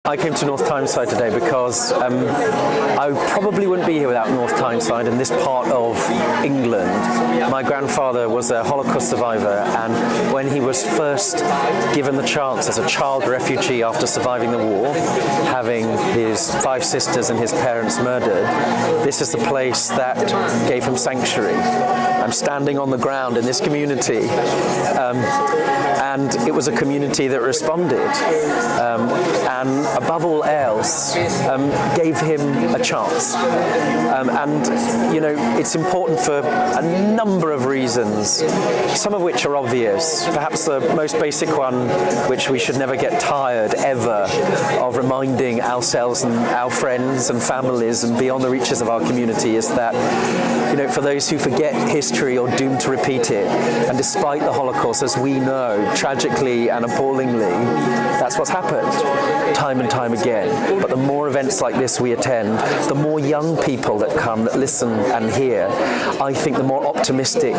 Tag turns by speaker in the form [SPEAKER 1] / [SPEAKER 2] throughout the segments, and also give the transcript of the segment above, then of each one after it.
[SPEAKER 1] I came to North Tyneside today because I probably wouldn't be here without North Tyneside and this part of England. My grandfather was a Holocaust survivor, and when he was first given the chance as a child refugee after surviving the war, having his 5 sisters and his parents murdered, this is the place that gave him sanctuary. I'm standing on the ground in this community, and it was a community that responded, and above all else, gave him a chance. And you know, it's important for a number of reasons, some of which are obvious. Perhaps the most basic one, which we should never get tired ever of reminding ourselves and our friends and families and beyond the reaches of our community, is that, you know, for those who forget history or doomed to repeat it, and despite the Holocaust, as we know, tragically and appallingly, that's what's happened time and time again. But the more events like this we attend, the more young people that come, that listen and hear, I think the more optimistic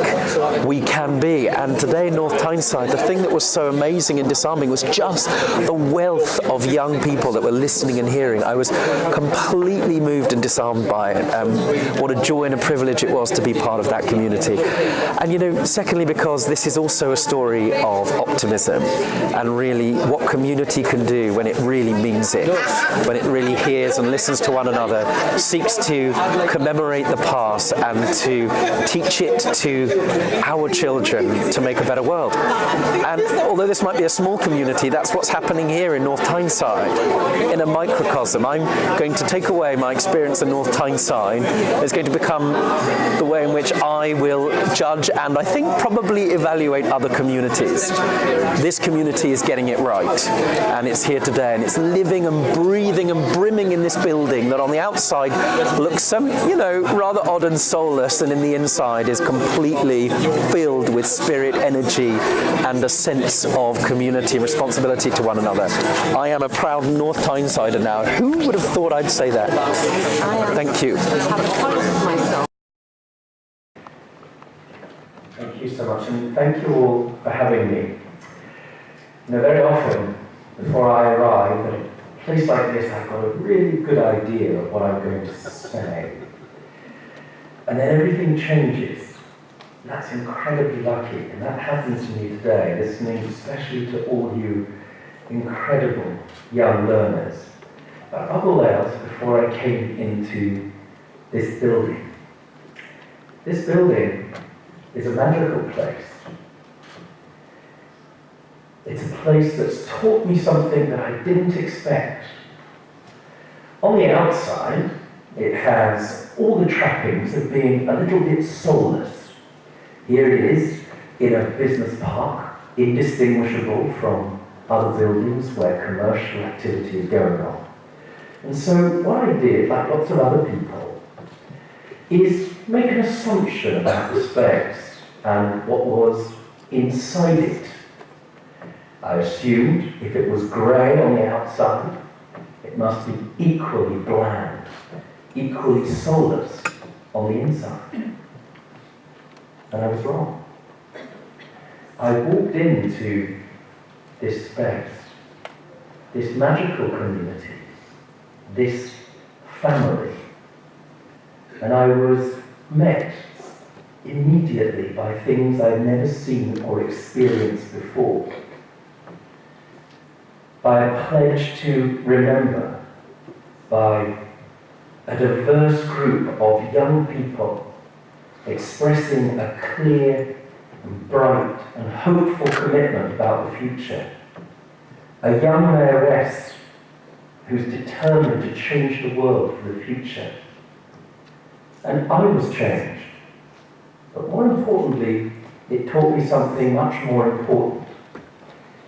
[SPEAKER 1] we can be. And today in North Tyneside, the thing that was so amazing and disarming was just the wealth of young people that were listening and hearing. I was completely moved and disarmed by it. What a joy and a privilege it was to be part of that community. And you know, secondly, because this is also a story of optimism and really what community can do when it really means it, when it really hears and listens to one another, seeks to commemorate the past and to teach it to our children to make a better world. And although this might be a small community, that's what's happening here in North Tyneside, in a microcosm. I'm going to take away my experience in North Tyneside. It's going to become the way in which I will judge and I think probably evaluate other communities. This community is getting it right, and it's here today, and it's living and breathing and brimming in this building that on the outside looks you know, rather odd and soulless, and in the inside is completely filled with spirit, energy, and a sense of community and responsibility to one another. I am a proud North Tynesider now. Who would have thought I'd say that? Thank you.
[SPEAKER 2] Thank you so much, and thank you all for having me. You know, very often, before I arrive at a place like this, I've got a really good idea of what I'm going to say. And then everything changes. That's incredibly lucky, and that happens to me today, listening especially to all you incredible young learners. But above all else, before I came into this building is a magical place. It's a place that's taught me something that I didn't expect. On the outside, it has all the trappings of being a little bit soulless. Here it is, in a business park, indistinguishable from other buildings where commercial activity is going on. And so what I did, like lots of other people, is make an assumption about the space and what was inside it. I assumed if it was grey on the outside, it must be equally bland, equally soulless on the inside. And I was wrong. I walked into this space, this magical community, this family, and I was met immediately by things I'd never seen or experienced before. By a pledge to remember, by a diverse group of young people expressing a clear and bright and hopeful commitment about the future. A young mayoress who's determined to change the world for the future. And I was changed. But more importantly, it taught me something much more important.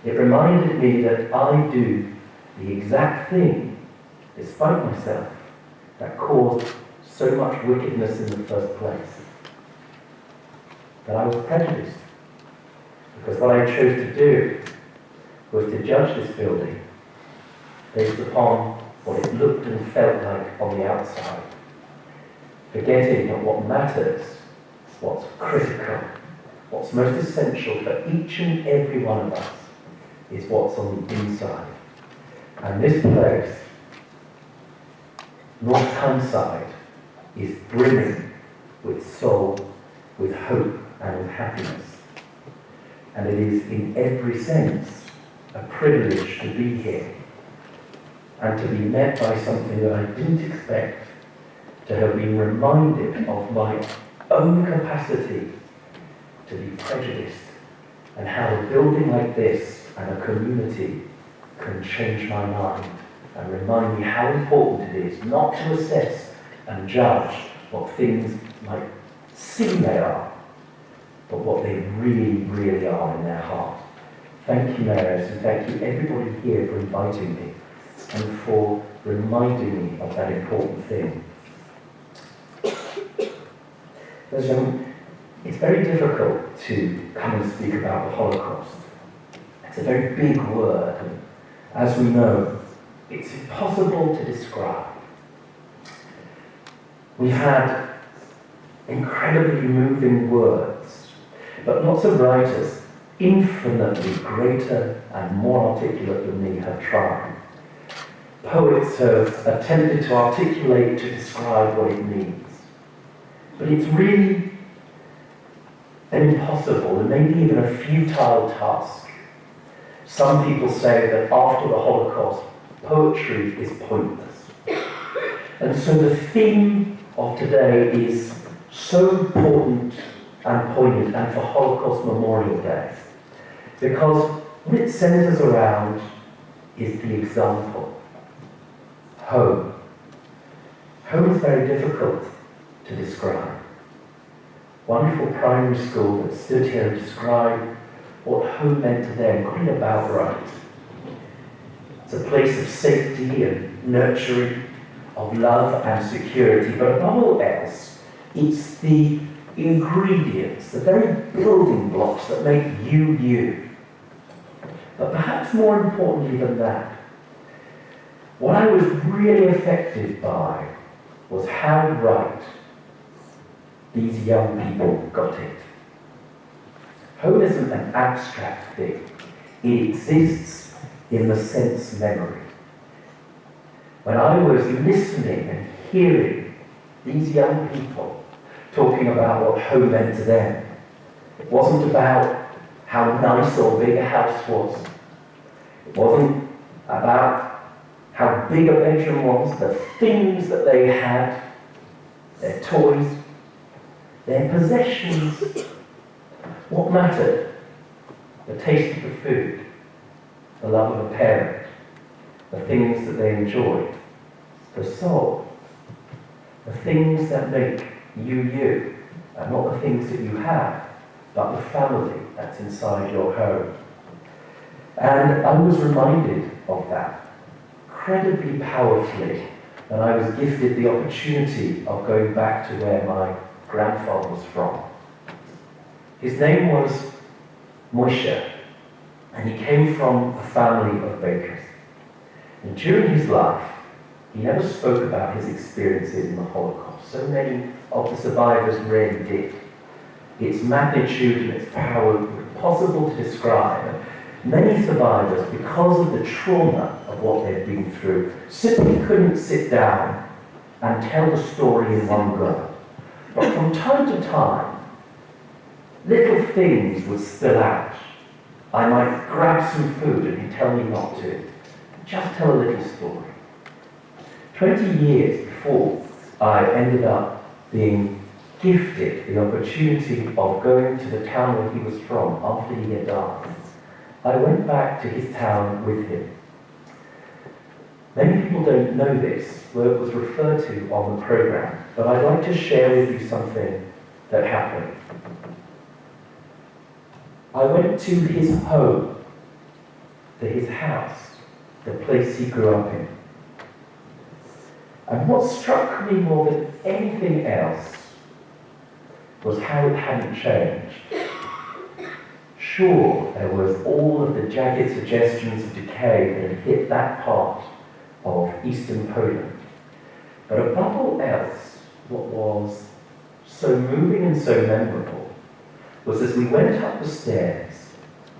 [SPEAKER 2] It reminded me that I do the exact thing, despite myself, that caused so much wickedness in the first place. That I was prejudiced. Because what I chose to do was to judge this building based upon what it looked and felt like on the outside, forgetting that what matters, what's critical, what's most essential for each and every one of us, is what's on the inside. And this place, North Tyneside, is brimming with soul, with hope and with happiness. And it is in every sense a privilege to be here and to be met by something that I didn't expect, to have been reminded of my own capacity to be prejudiced and how a building like this and a community can change my mind and remind me how important it is not to assess and judge what things might seem they are, but what they really, really are in their heart. Thank you, Mayors, and thank you everybody here for inviting me and for reminding me of that important thing. It's very difficult to come and speak about the Holocaust. It's a very big word, and as we know, it's impossible to describe. We've had incredibly moving words, but lots of writers, infinitely greater and more articulate than me, have tried. Poets have attempted to articulate, to describe what it means. But it's really an impossible and maybe even a futile task. Some people say that after the Holocaust, poetry is pointless. And so the theme of today is so important and poignant, and for Holocaust Memorial Day, because what it centers around is the example. Home. Home is very difficult to describe. Wonderful primary school that stood here and described what home meant to them got it about right. It's a place of safety and nurturing, of love and security, but above all else, it's the ingredients, the very building blocks that make you, you. But perhaps more importantly than that, what I was really affected by was how right these young people got it. Home isn't an abstract thing. It exists in the sense memory. When I was listening and hearing these young people talking about what home meant to them, it wasn't about how nice or big a house was. It wasn't about how big a bedroom was, the things that they had, their toys, their possessions. What mattered? The taste of the food, the love of a parent, the things that they enjoyed, the soul, the things that make you, you, and not the things that you have, but the family that's inside your home. And I was reminded of that incredibly powerfully when I was gifted the opportunity of going back to where my grandfather was from. His name was Moshe, and he came from a family of bakers. And during his life, he never spoke about his experiences in the Holocaust. So many of the survivors rarely did. Its magnitude and its power were impossible to describe. Many survivors, because of the trauma of what they'd been through, simply couldn't sit down and tell the story in one go. But from time to time, little things would spill out. I might grab some food and he'd tell me not to. Just tell a little story. 20 years before I ended up being gifted the opportunity of going to the town where he was from after he had died, I went back to his town with him. Many people don't know this, though it was referred to on the program, but I'd like to share with you something that happened. I went to his home, to his house, the place he grew up in. And what struck me more than anything else was how it hadn't changed. Sure, there was all of the jagged suggestions of decay that had hit that part of eastern Poland. But above all else, what was so moving and so memorable was as we went up the stairs,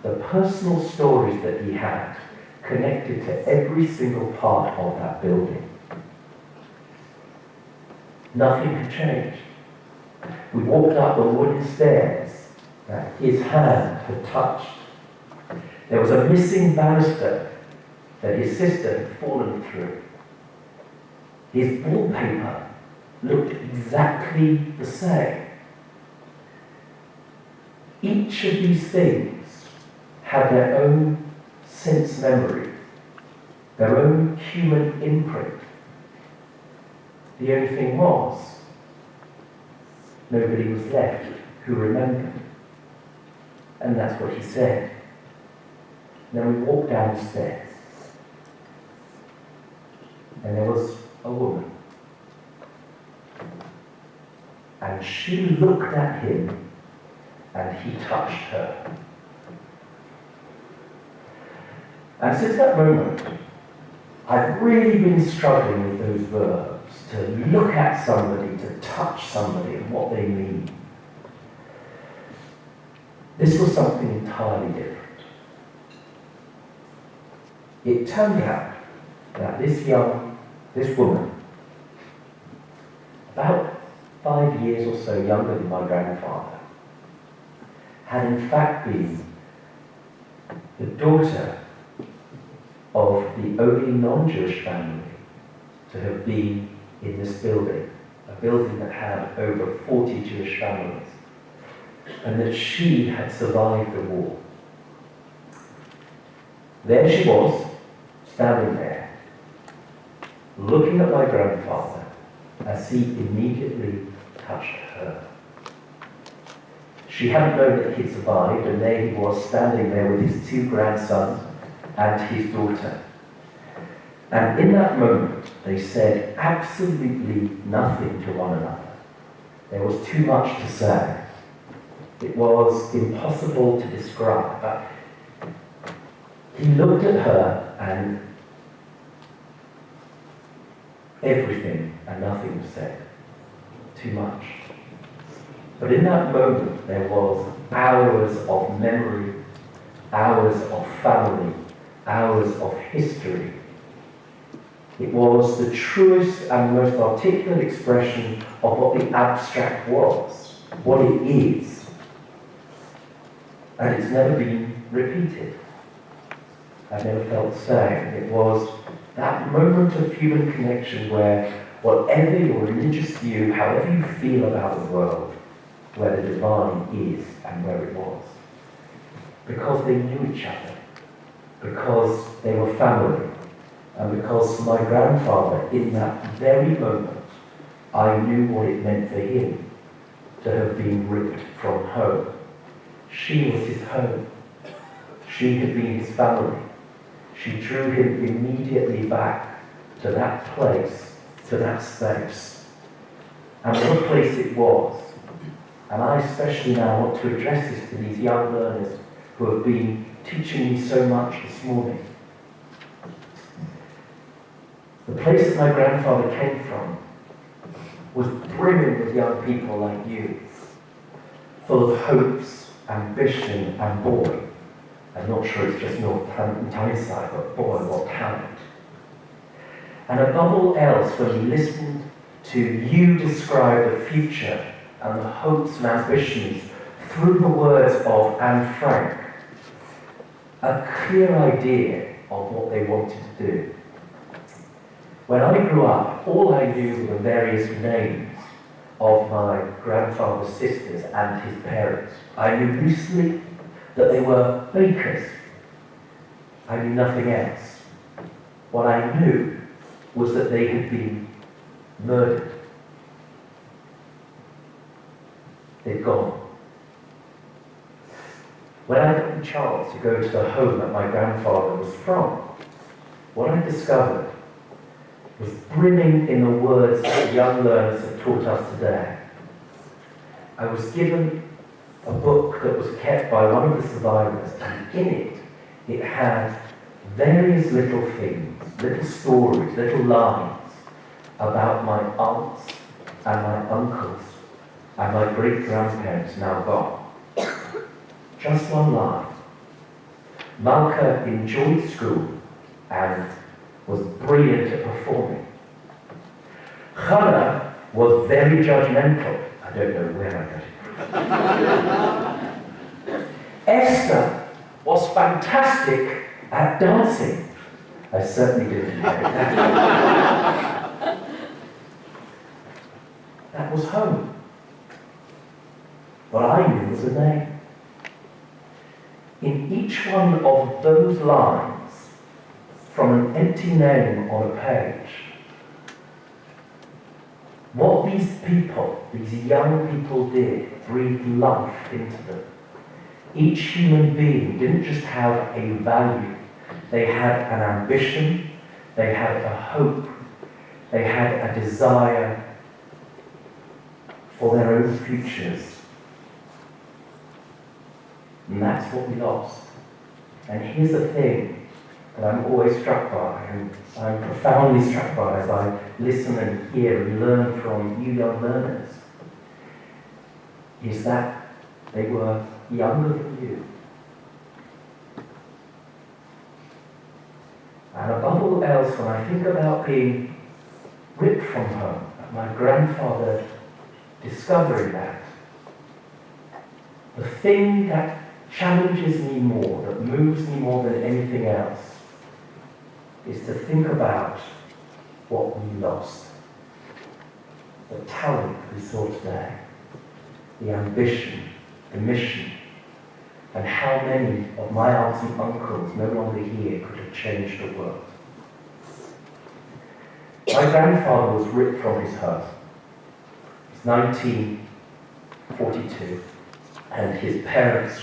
[SPEAKER 2] the personal stories that he had connected to every single part of that building. Nothing had changed. We walked up the wooden stairs that his hand had touched. There was a missing banister that his sister had fallen through. His wallpaper looked exactly the same. Each of these things had their own sense memory, their own human imprint. The only thing was, nobody was left who remembered. And that's what he said. Then we walked down the stairs, and there was a woman. And she looked at him, and he touched her. And since that moment, I've really been struggling with those verbs, to look at somebody, to touch somebody, and what they mean. This was something entirely different. It turned out that this woman, about 5 years or so younger than my grandfather, had in fact been the daughter of the only non-Jewish family to have been in this building, a building that had over 40 Jewish families, and that she had survived the war. There she was, standing there, looking at my grandfather as he immediately touched her. She hadn't known that he'd survived, and there he was, standing there with his 2 grandsons and his daughter. And in that moment, they said absolutely nothing to one another. There was too much to say. It was impossible to describe, but he looked at her and everything and nothing was said. Too much. But in that moment, there was hours of memory, hours of family, hours of history. It was the truest and most articulate expression of what the abstract was, what it is. And it's never been repeated. I've never felt the same. It was that moment of human connection where whatever your religious view, however you feel about the world, where the divine is and where it was. Because they knew each other. Because they were family. And because my grandfather, in that very moment, I knew what it meant for him to have been ripped from home. She was his home. She had been his family. She drew him immediately back to that place, to that space. And what a place it was. And I especially now want to address this to these young learners who have been teaching me so much this morning. The place that my grandfather came from was brimming with young people like you, full of hopes, ambition, and boy, I'm not sure it's just North Tyneside, but boy, what talent. And above all else, when we listened to you describe the future and the hopes and ambitions through the words of Anne Frank, a clear idea of what they wanted to do. When I grew up, all I knew were the various names of my grandfather's sisters and his parents. I knew loosely that they were bakers. I knew nothing else. What I knew was that they had been murdered. They'd gone. When I got the chance to go to the home that my grandfather was from, what I discovered was brimming in the words that young learners have taught us today. I was given a book that was kept by one of the survivors, and in it, it had various little things, little stories, little lines about my aunts and my uncles and my great-grandparents now gone. Just one line. Malka enjoyed school and was brilliant at performing. Hannah was very judgmental. I don't know where I got it from. Esther was fantastic at dancing. I certainly didn't inherit that. That was home. What I knew was a name. In each one of those lines, from an empty name on a page, what these people, these young people did, breathed life into them. Each human being didn't just have a value, they had an ambition, they had a hope, they had a desire for their own futures. And that's what we lost. And here's the thing that I'm always struck by, and I'm profoundly struck by as I listen and hear and learn from you young learners, is that they were younger than you. And above all else, when I think about being ripped from home, my grandfather discovering that, the thing that challenges me more, that moves me more than anything else, is to think about what we lost. The talent we saw today, the ambition, the mission, and how many of my aunts and uncles no longer here could have changed the world. My grandfather was ripped from his home. It's 1942, and his parents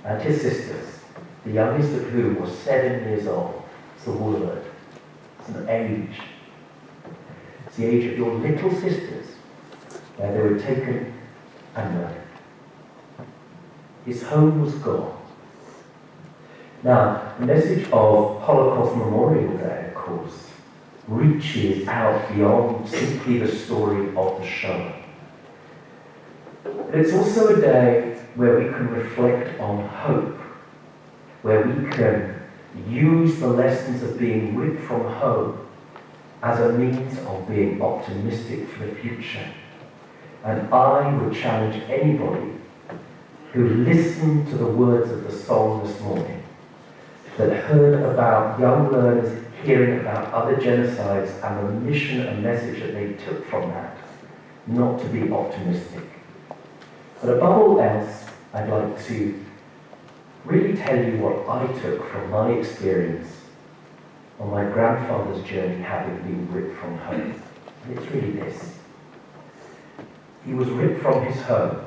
[SPEAKER 2] and his sisters, the youngest of whom was 7 years old. It's a word. It's an age. It's the age of your little sisters, where they were taken and murdered. His home was gone. Now, the message of Holocaust Memorial Day, of course, reaches out beyond simply the story of the Shoah. But it's also a day where we can reflect on hope, where we can use the lessons of being ripped from home as a means of being optimistic for the future. And I would challenge anybody who listened to the words of the song this morning, that heard about young learners hearing about other genocides and the mission and message that they took from that, not to be optimistic. But above all else, I'd like to really tell you what I took from my experience on my grandfather's journey having been ripped from home. And it's really this. He was ripped from his home,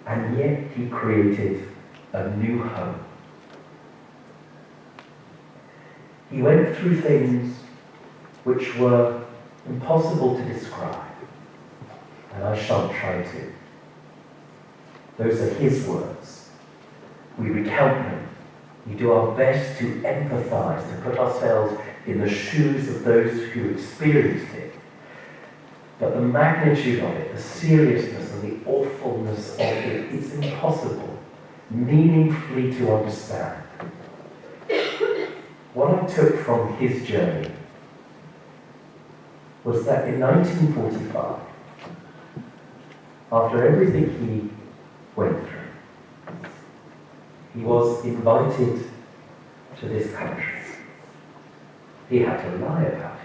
[SPEAKER 2] and yet he created a new home. He went through things which were impossible to describe, and I shan't try to. Those are his words. We recount them. We do our best to empathize, to put ourselves in the shoes of those who experienced it. But the magnitude of it, the seriousness and the awfulness of it, is impossible meaningfully to understand. What I took from his journey was that in 1945, after everything he went through, he was invited to this country. He had to lie about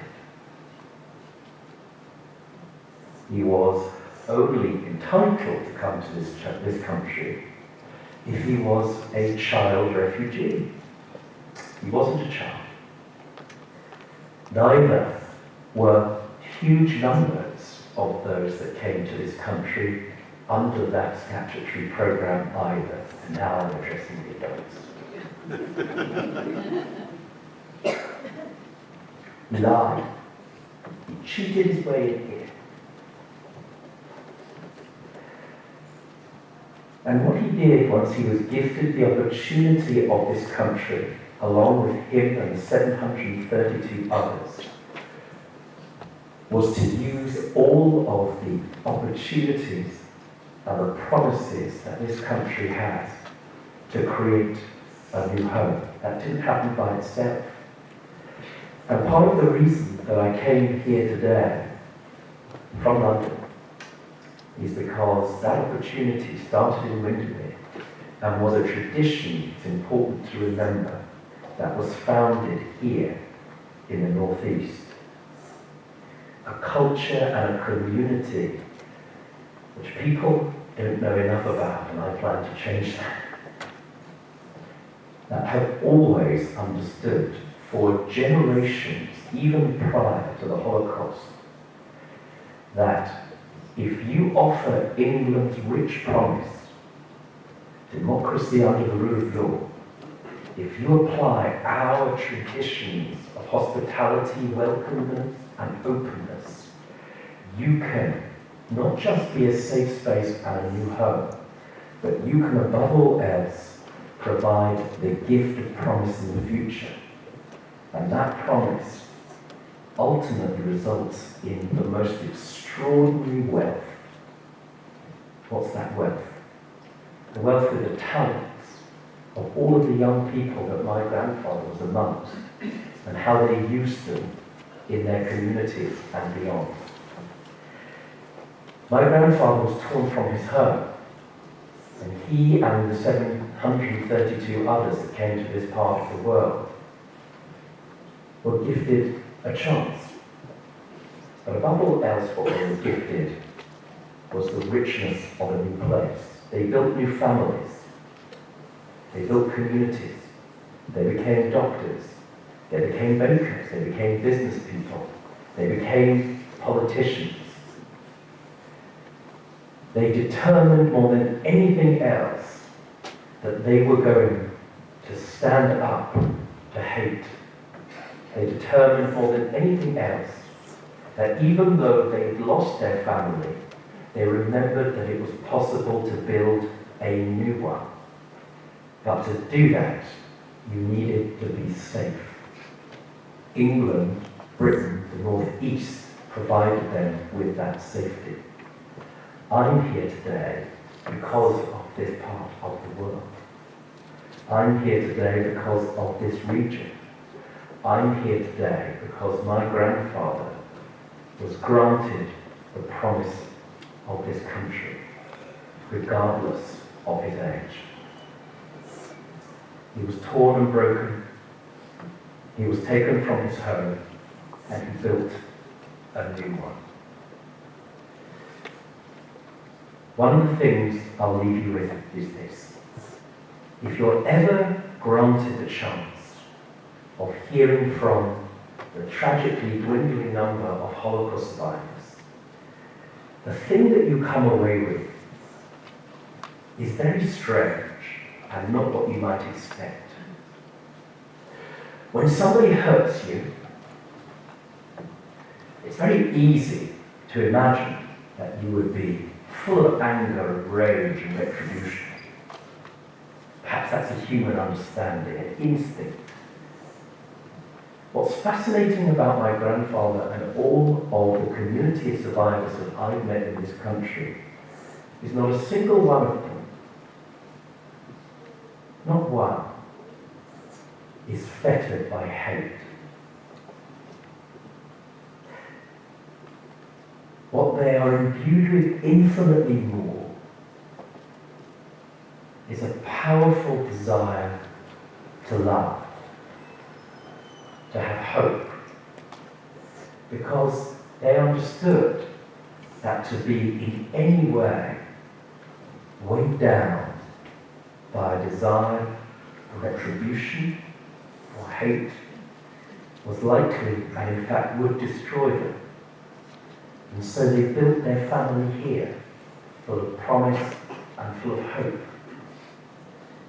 [SPEAKER 2] it. He was only entitled to come to this country if he was a child refugee. He wasn't a child. Neither were huge numbers of those that came to this country under that statutory program either. And now I'm addressing the adults. He lied. He cheated his way in here. And what he did once he was gifted the opportunity of this country, along with him and 732 others, was to use all of the opportunities and the promises that this country has to create a new home. That didn't happen by itself. And part of the reason that I came here today from London is because that opportunity started in Windermere and was a tradition, it's important to remember, that was founded here in the Northeast. A culture and a community which people don't know enough about, and I plan to change that have always understood for generations, even prior to the Holocaust, that if you offer England's rich promise, democracy under the rule of law, if you apply our traditions of hospitality, welcomeness, and openness, you can not just be a safe space and a new home, but you can above all else provide the gift of promise in the future. And that promise ultimately results in the most extraordinary wealth. What's that wealth? The wealth of the talents of all of the young people that my grandfather was amongst, and how they used them in their communities and beyond. My grandfather was torn from his home, and he and the 732 others that came to this part of the world were gifted a chance. But above all else, what they were gifted was the richness of a new place. They built new families. They built communities. They became doctors. They became bakers. They became business people. They became politicians. They determined more than anything else that they were going to stand up to hate. They determined more than anything else that even though they'd lost their family, they remembered that it was possible to build a new one. But to do that, you needed to be safe. England, Britain, the Northeast provided them with that safety. I'm here today because of this part of the world. I'm here today because of this region. I'm here today because my grandfather was granted the promise of this country, regardless of his age. He was torn and broken. He was taken from his home, and he built a new one. One of the things I'll leave you with is this. If you're ever granted the chance of hearing from the tragically dwindling number of Holocaust survivors, the thing that you come away with is very strange and not what you might expect. When somebody hurts you, it's very easy to imagine that you would be full of anger and rage and retribution. Perhaps that's a human understanding, an instinct. What's fascinating about my grandfather and all of the community of survivors that I've met in this country is not a single one of them, not one, is fettered by hate. What they are imbued with infinitely more is a powerful desire to love, to have hope, because they understood that to be in any way weighed down by a desire for retribution or hate was likely and in fact would destroy them. And so they built their family here, full of promise and full of hope.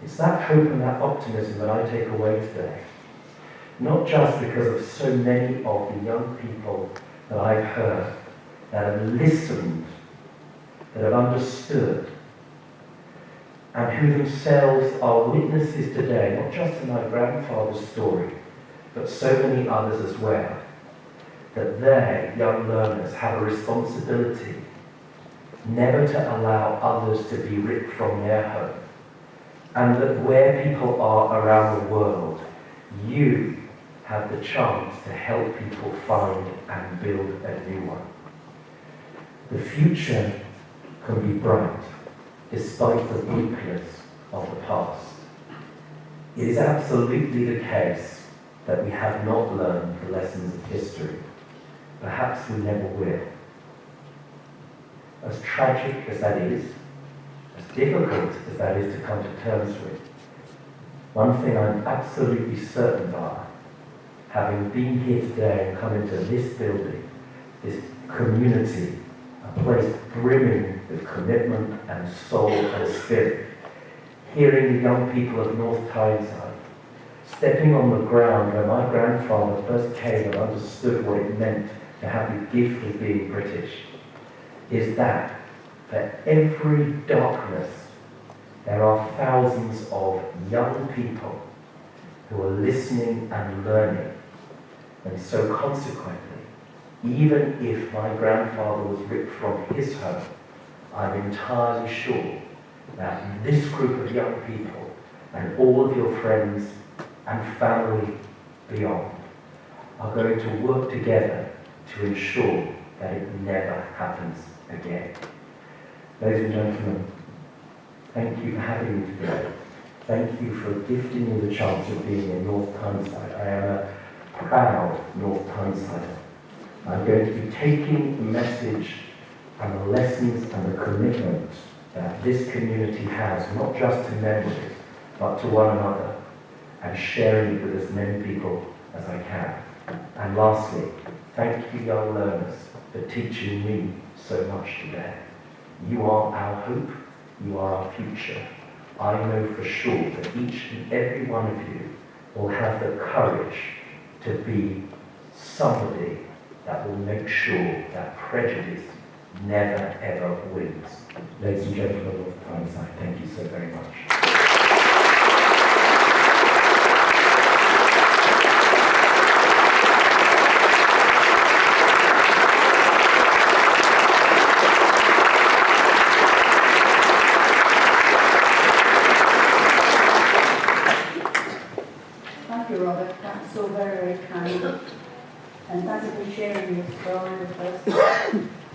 [SPEAKER 2] It's that hope and that optimism that I take away today. Not just because of so many of the young people that I've heard, that have listened, that have understood, and who themselves are witnesses today, not just to my grandfather's story, but so many others as well, that they, young learners, have a responsibility never to allow others to be ripped from their home, and that where people are around the world, you have the chance to help people find and build a new one. The future can be bright despite the bleakness of the past. It is absolutely the case that we have not learned the lessons of history. Perhaps we never will. As tragic as that is, as difficult as that is to come to terms with, one thing I'm absolutely certain of, having been here today and come into this building, this community, a place brimming with commitment and soul and spirit, hearing the young people of North Tyneside, stepping on the ground where my grandfather first came and understood what it meant to have the gift of being British, is that for every darkness there are thousands of young people who are listening and learning. And so consequently, even if my grandfather was ripped from his home, I'm entirely sure that this group of young people and all of your friends and family beyond are going to work together to ensure that it never happens again. Ladies and gentlemen, thank you for having me today. Thank you for gifting me the chance of being in North Tyneside. I am a proud North Tynesider. I'm going to be taking the message and the lessons and the commitment that this community has, not just to memory, but to one another, and sharing it with as many people as I can. And lastly, thank you, young learners, for teaching me so much today. You are our hope, you are our future. I know for sure that each and every one of you will have the courage to be somebody that will make sure that prejudice never ever wins. Ladies and gentlemen of Tyneside, thank you so very much.
[SPEAKER 3] Thank you, Robert. That's so very, very kind. And thank you for sharing your story with us.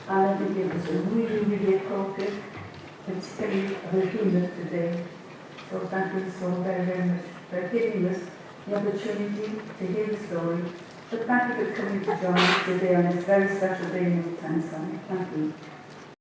[SPEAKER 3] And I think it was really, really appropriate, particularly of the human today. So thank you so very, very much for giving us the opportunity to hear the story. But thank you for coming to join us today on this very special day in Tyneside. Thank you.